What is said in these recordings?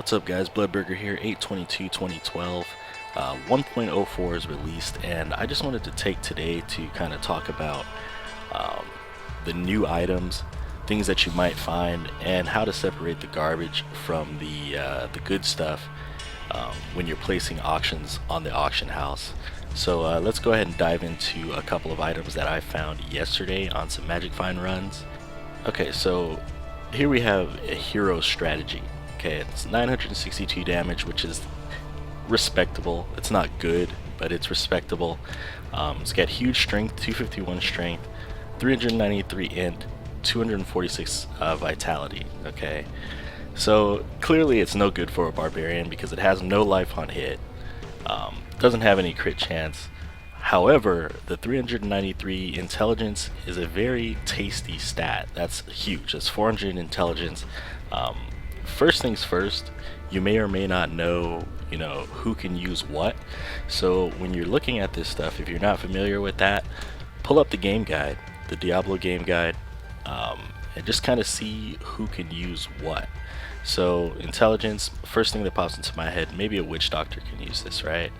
What's up guys, Bloodburger here, 8/22/2012. 1.04 is released, and I just wanted to take today to kind of talk about um, the new items, things that you might find, and how to separate the garbage from the good stuff when you're placing auctions on the auction house. So let's go ahead and dive into a couple of items that I found yesterday on some Magic Find runs. Okay, so here we have a hero strategy. Okay, it's 962 damage, which is respectable. It's not good, but it's respectable. It's got huge strength, 251 strength, 393 int, 246 vitality. Okay, so clearly it's no good for a barbarian because it has no life on hit, doesn't have any crit chance. However, the 393 intelligence is a very tasty stat. That's huge. That's 400 intelligence. First things first, you may or may not know, who can use what. So when you're looking at this stuff, if you're not familiar with that, pull up the game guide, the Diablo game guide, and just kind of see who can use what. So intelligence, first thing that pops into my head, maybe a witch doctor can use this, right?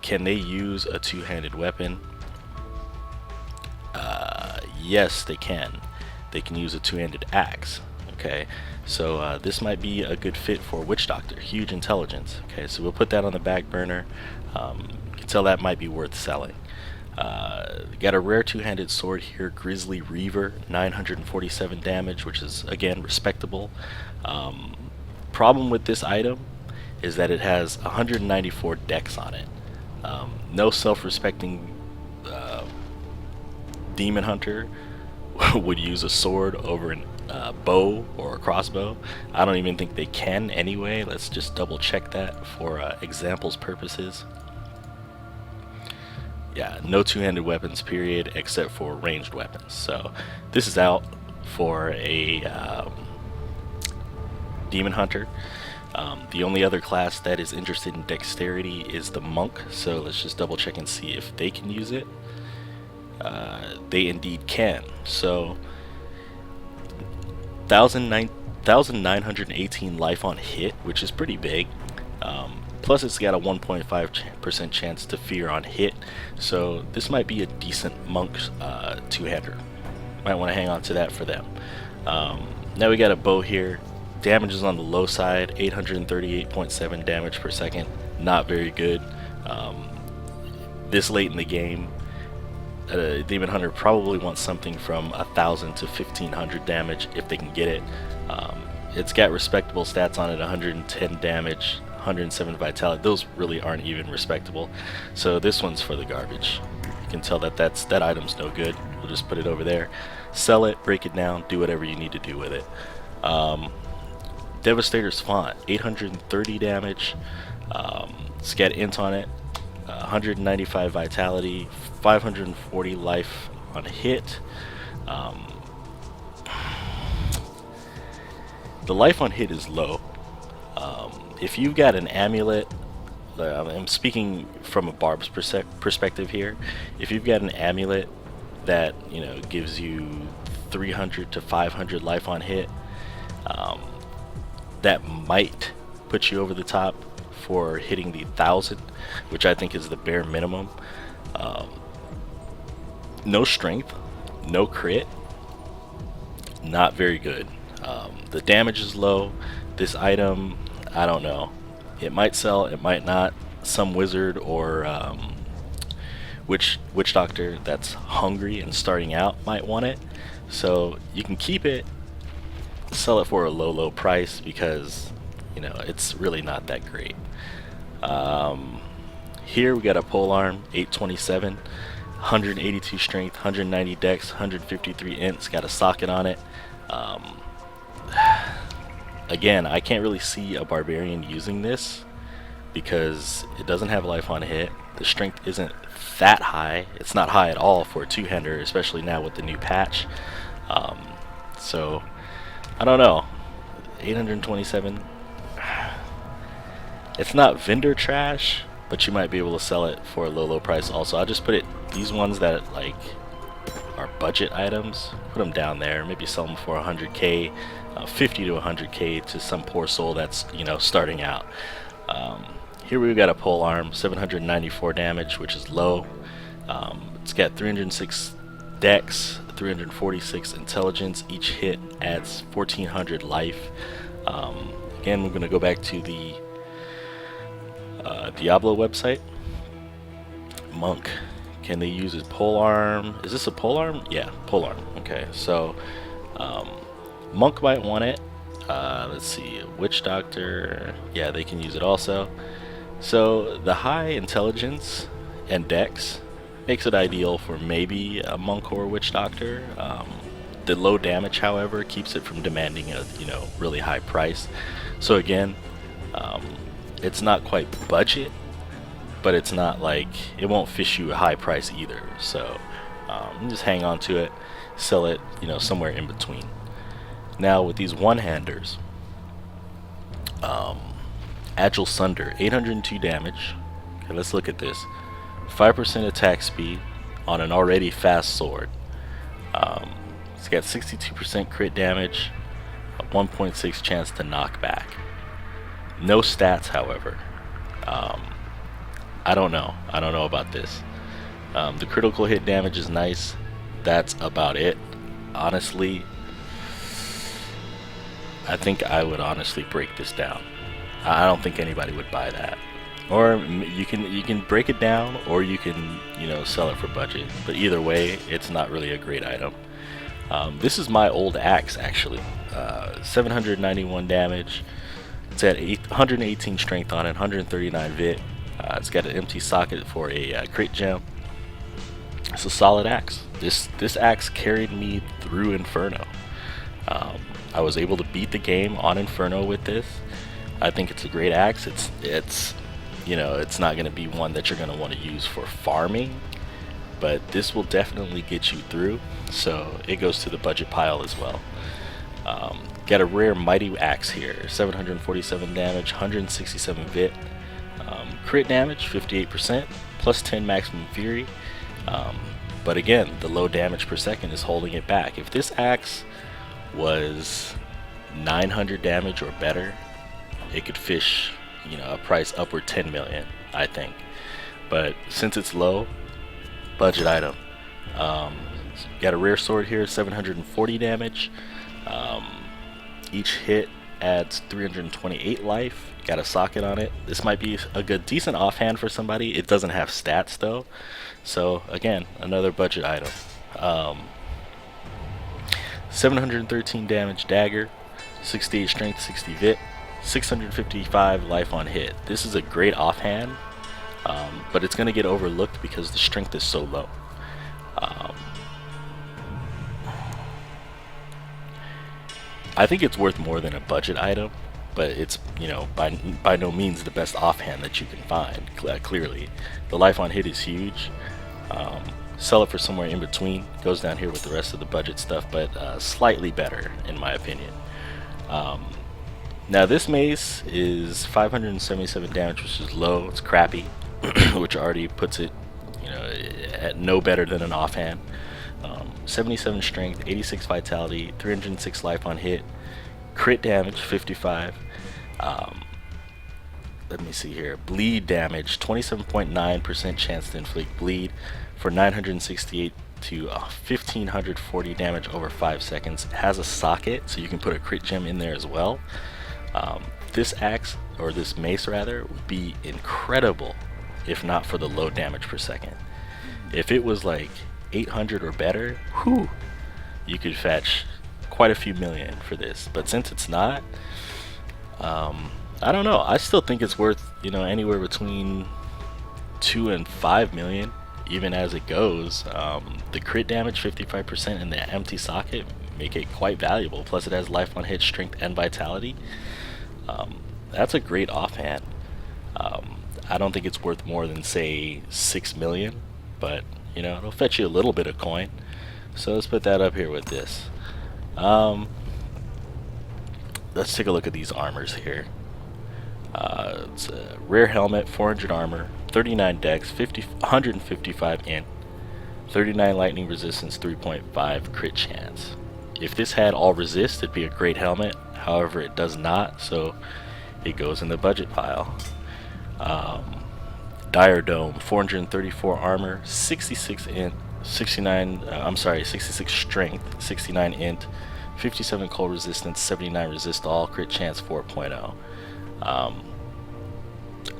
Can they use a two-handed weapon? Yes, they can. They can use a two-handed axe. Okay, so this might be a good fit for witch doctor. Huge intelligence. Okay, so we'll put that on the back burner. You can tell that might be worth selling. Got a rare two-handed sword here, Grizzly Reaver, 947 damage, which is again respectable. Problem with this item is that it has 194 dex on it. No self-respecting demon hunter would use a sword over an bow or a crossbow. I don't even think they can anyway. Let's just double check that for examples purposes. Yeah, no two-handed weapons period except for ranged weapons. So this is out for a demon hunter. The only other class that is interested in dexterity is the monk, so let's just double check and see if they can use it. They indeed can. So 1,918 life on hit, which is pretty big. Plus it's got a 1.5% chance to fear on hit, so this might be a decent monk two-hander. Might want to hang on to that for them. Now we got a bow here. Damage is on the low side, 838.7 damage per second. Not very good. This late in the game, a demon hunter probably wants something from 1,000 to 1,500 damage if they can get it. It's got respectable stats on it, 110 damage, 107 vitality. Those really aren't even respectable. So this one's for the garbage. You can tell that that item's no good. We'll just put it over there. Sell it, break it down, do whatever you need to do with it. Devastator's Font, 830 damage. It's got int on it, 195 vitality, 540 life on hit. The life on hit is low. If you've got an amulet, I'm speaking from a barb's perspective here. If you've got an amulet that gives you 300 to 500 life on hit, that might put you over the top for hitting the 1,000, which I think is the bare minimum. No strength, no crit, not very good. The damage is low. This item, I don't know. It might sell, it might not. Some wizard or witch doctor that's hungry and starting out might want it. So you can keep it, sell it for a low price because it's really not that great. Here we got a polearm, 827, 182 strength, 190 dex, 153 int. It's got a socket on it. Again, I can't really see a barbarian using this because it doesn't have life on hit. The strength isn't that high. It's not high at all for a two-hander, especially now with the new patch. So I don't know. 827. It's not vendor trash, but you might be able to sell it for a low price also. I'll just put it, these ones that like are budget items, put them down there. Maybe sell them for 100k. 50 to 100k to some poor soul that's, starting out. Here we've got a pole arm, 794 damage, which is low. It's got 306 dex, 346 intelligence. Each hit adds 1400 life. Again, we're going to go back to the Diablo website. Monk, can they use his pole arm? Is this a pole arm? Yeah, pole arm. Okay, so Monk might want it. Let's see, Witch Doctor, yeah, they can use it also. So the high intelligence and dex makes it ideal for maybe a Monk or a Witch Doctor. The low damage, however, keeps it from demanding a really high price. So again, it's not quite budget, but it's not like it won't fish you a high price either. So just hang on to it, sell it, somewhere in between. Now with these one-handers, Agile Sunder, 802 damage. Okay, let's look at this. 5% attack speed on an already fast sword. It's got 62% crit damage, a 1.6 chance to knock back. No stats, however. I don't know about this. The critical hit damage is nice. That's about it. Honestly, I think I would honestly break this down. I don't think anybody would buy that. Or you can break it down, or you can sell it for budget. But either way, it's not really a great item. This is my old axe actually. 791 damage. It's at 118 strength on it, 139 vit. It's got an empty socket for a crit gem. It's a solid axe. This axe carried me through Inferno. I was able to beat the game on Inferno with this. I think it's a great axe. It's not going to be one that you're going to want to use for farming, but this will definitely get you through. So it goes to the budget pile as well. Got a rare mighty axe here, 747 damage, 167 vit. Crit damage 58%, plus 10 maximum fury. But again, the low damage per second is holding it back. If this axe was 900 damage or better, it could fish a price upward 10 million, I think. But since it's low, budget item. Got a rare sword here, 740 damage. Each hit adds 328 life. Got a socket on it. This might be a decent offhand for somebody. It doesn't have stats though. So again, another budget item. 713 damage dagger, 68 strength, 60 vit, 655 life on hit. This is a great offhand, but it's going to get overlooked because the strength is so low. I think it's worth more than a budget item, but it's by no means the best offhand that you can find. Clearly, the life on hit is huge. Sell it for somewhere in between. Goes down here with the rest of the budget stuff, but slightly better in my opinion. Now this mace is 577 damage, which is low. It's crappy, which already puts it at no better than an offhand. 77 strength, 86 vitality, 306 life on hit, crit damage 55. Let me see here. Bleed damage, 27.9% chance to inflict bleed for 968 to 1540 damage over 5 seconds. It has a socket, so you can put a crit gem in there as well. This axe, or this mace rather, would be incredible if not for the low damage per second. If it was like 800 or better, whew, you could fetch quite a few million for this. But since it's not, I don't know. I still think it's worth anywhere between 2 and 5 million, even as it goes. The crit damage 55% and the empty socket make it quite valuable. Plus it has life on hit, strength, and vitality. That's a great offhand. I don't think it's worth more than say 6 million, but it'll fetch you a little bit of coin. So let's put that up here with this. Let's take a look at these armors here. It's a rare helmet, 400 armor, 39 dex, 155 int, 39 lightning resistance, 3.5 crit chance. If this had all resist, it'd be a great helmet. However, it does not, so it goes in the budget pile. Dire Dome, 434 armor, 66 int, 66 strength, 69 int, 57 cold resistance, 79 resist all, crit chance 4.0.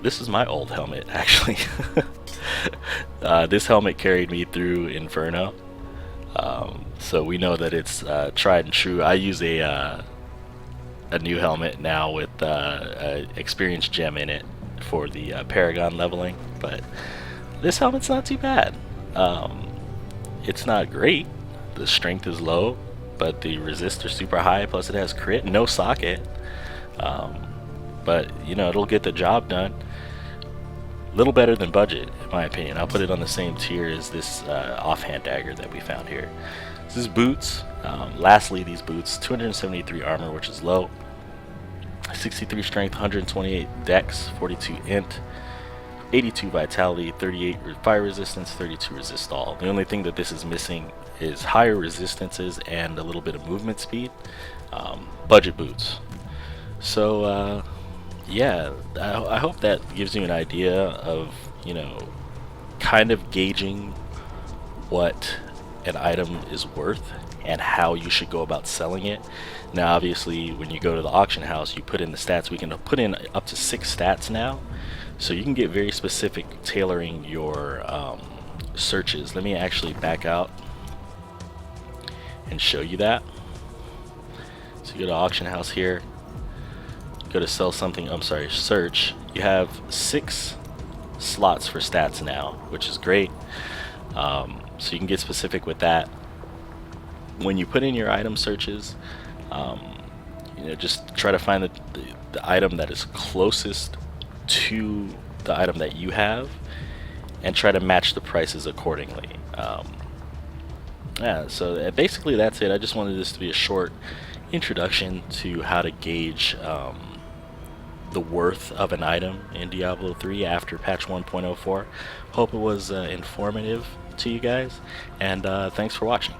This is my old helmet, actually. This helmet carried me through Inferno, so we know that it's tried and true. I use a new helmet now with a experience gem in it for the Paragon leveling, but this helmet's not too bad. It's not great. The strength is low, but the resist are super high, plus it has crit, no socket. But you know, it'll get the job done. Little better than budget, in my opinion. I'll put it on the same tier as this offhand dagger that we found here. This is boots. Lastly, these boots, 273 armor, which is low, 63 strength, 128 dex, 42 int, 82 vitality, 38 fire resistance, 32 resist all. The only thing that this is missing is higher resistances and a little bit of movement speed. Budget boots. So yeah, I hope that gives you an idea of, you know, kind of gauging what an item is worth and how you should go about selling it. Now obviously when you go to the auction house, you put in the stats. We can put in up to 6 stats now, so you can get very specific tailoring your searches. Let me actually back out and show you that. So you go to auction house here, go to sell something, search. You have 6 slots for stats now, which is great. So you can get specific with that. When you put in your item searches, you know, just try to find the item that is closest to the item that you have and try to match the prices accordingly. Yeah, so basically that's it. I just wanted this to be a short introduction to how to gauge the worth of an item in Diablo 3 after patch 1.04. Hope it was informative to you guys, and thanks for watching.